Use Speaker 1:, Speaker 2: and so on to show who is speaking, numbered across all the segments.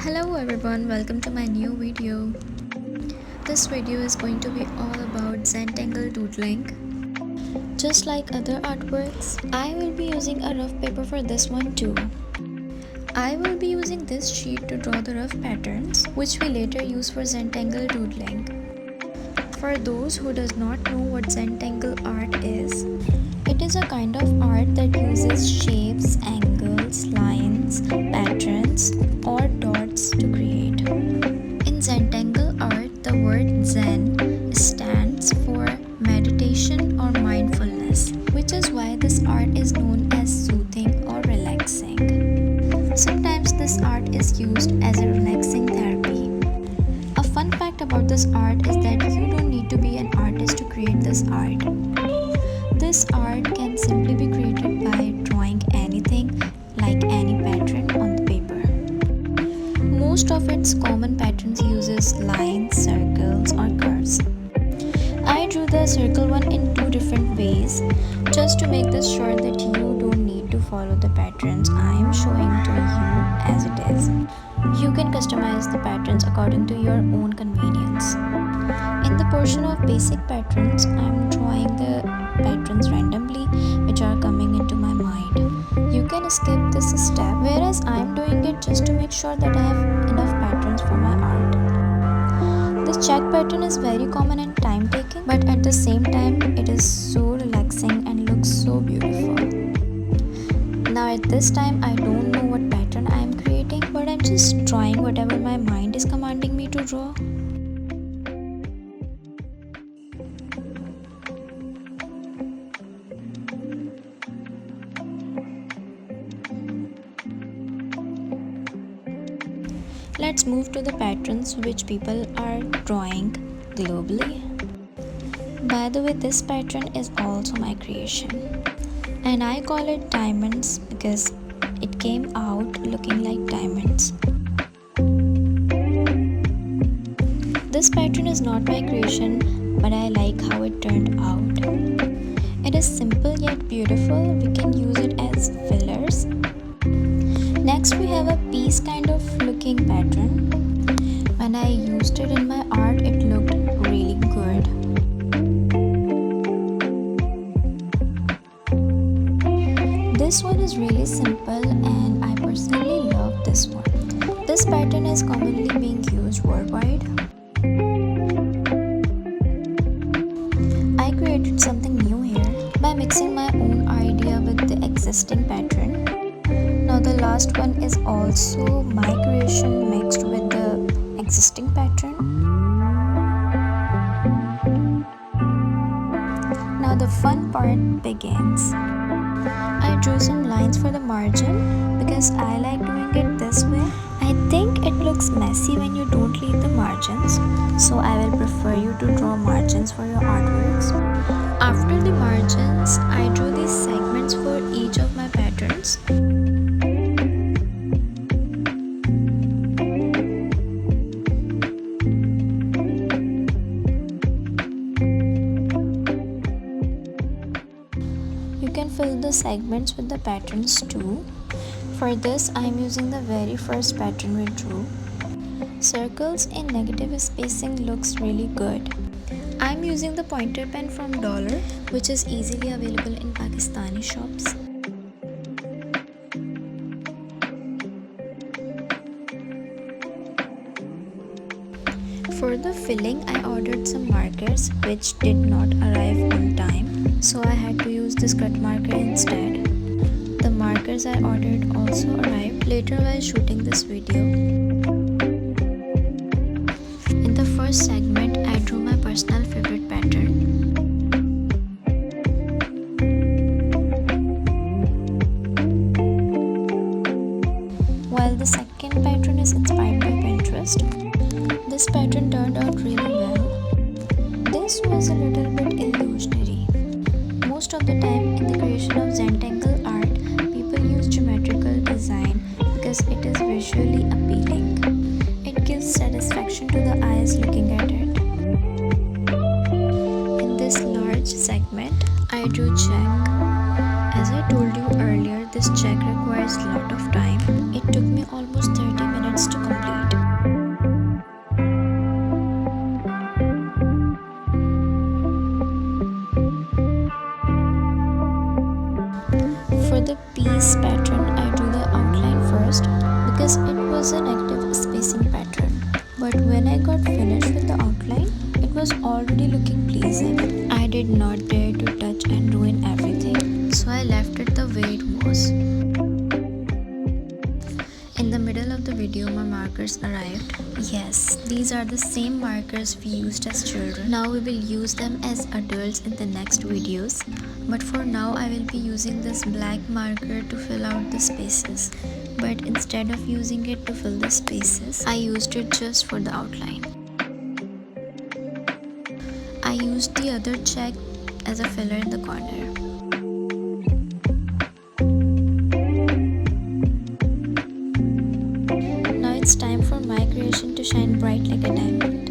Speaker 1: Hello everyone, welcome to my new video. This video is going to be all about Zen-tangle doodling. Just like other artworks, I will be using a rough paper for this one too. I will be using this sheet to draw the rough patterns, which we later use for Zen-tangle doodling. For those who does not know what Zen-tangle art is, it is a kind of art that uses shapes, angles, lines, patterns, or dots to create. In Zen-tangle art, the word Zen stands for meditation or mindfulness, which is why this art is known as soothing or relaxing. Sometimes this art is used as a relaxing therapy. A fun fact about this art is that you don't need to be an artist to create this art. This art can simply be created by drawing anything like any pattern on the paper. Most of its common patterns uses lines, circles or curves. I drew the circle one in two different ways just to make this sure that you don't need to follow the patterns I am showing to you as it is. You can customize the patterns according to your own convenience. In the portion of basic patterns, I am drawing the patterns randomly which are coming into my mind. You can skip this step, whereas I am doing it just to make sure that I have enough patterns for my art. This check pattern is very common and time taking, but at the same time it is so relaxing and looks so beautiful. Now at this time I don't know what pattern I am creating, but I'm just drawing whatever my mind is commanding me to draw. Let's move to the patterns which people are drawing globally. By the way, this pattern is also my creation, and I call it diamonds because it came out looking like diamonds. This pattern is not my creation, but I like how it turned out. It is simple yet beautiful. We can use it as fillers. Next we have a piece kind of looking pattern. When I used it in my art, it looked really good. This one is really simple and I personally love this one. This pattern is commonly being used worldwide. I created something new here by mixing my own idea with the existing pattern. Now the last one is also my creation mixed with the existing pattern. Now the fun part begins. I drew some lines for the margin because I like doing it this way. I think it looks messy when you don't leave the margins, so I will prefer you to draw margins for your artworks. After the margins, I drew these segments for each of my patterns. You can fill the segments with the patterns too. For this, I am using the very first pattern we drew. Circles in negative spacing looks really good. I am using the pointer pen from Dollar, which is easily available in Pakistani shops. For the filling, I ordered some markers which did not arrive on time, so I had to use this cut marker instead. The markers I ordered also arrived later while shooting this video. In the first segment, I drew my personal favorite pattern. While the second pattern is inspired by Pinterest. This pattern turned out really well. This was a little bit illusionary. Most of the time in the creation of Zen-tangle art, people use geometrical design because it is visually appealing. It gives satisfaction to the eyes looking at it. In this large segment, I drew check. As I told you earlier, this check requires a lot of time. It took me almost 30 minutes seconds to complete. For the piece pattern, I drew the outline first because it was an active spacing pattern. But when I got finished with the outline, it was already looking pleasing. I did not dare to touch and ruin everything, so I left it the way it was. In the middle of the video, my markers arrived. Yes, these are the same markers we used as children. Now we will use them as adults in the next videos. But for now, I will be using this black marker to fill out the spaces. But instead of using it to fill the spaces, I used it just for the outline. I used the other check as a filler in the corner. Now it's time for my creation to shine bright like a diamond.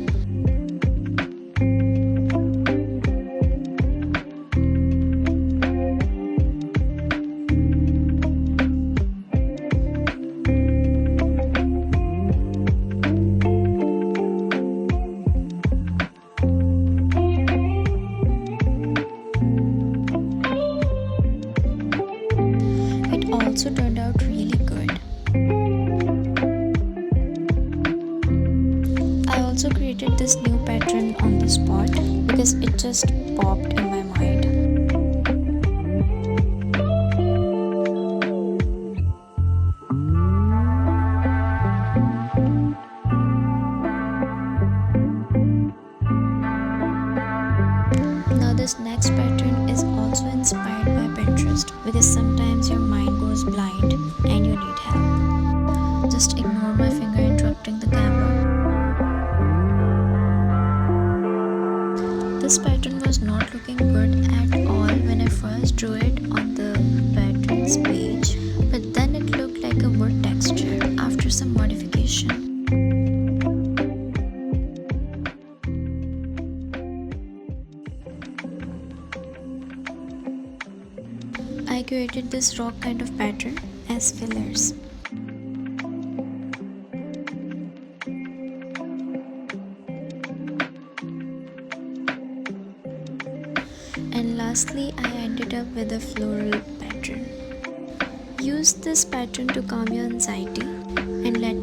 Speaker 1: Also turned out really good. I also created this new pattern on the spot because it just popped in my mind. Now this next pattern is also inspired by Pinterest because sometimes your mind goes blind and you need help. Just ignore my finger interrupting the camera. This pattern was not looking good at all when I first drew it on the patterns page, but then it looked like a wood texture after some modification. I created this rock kind of pattern as fillers. And lastly, I ended up with a floral pattern. Use this pattern to calm your anxiety and let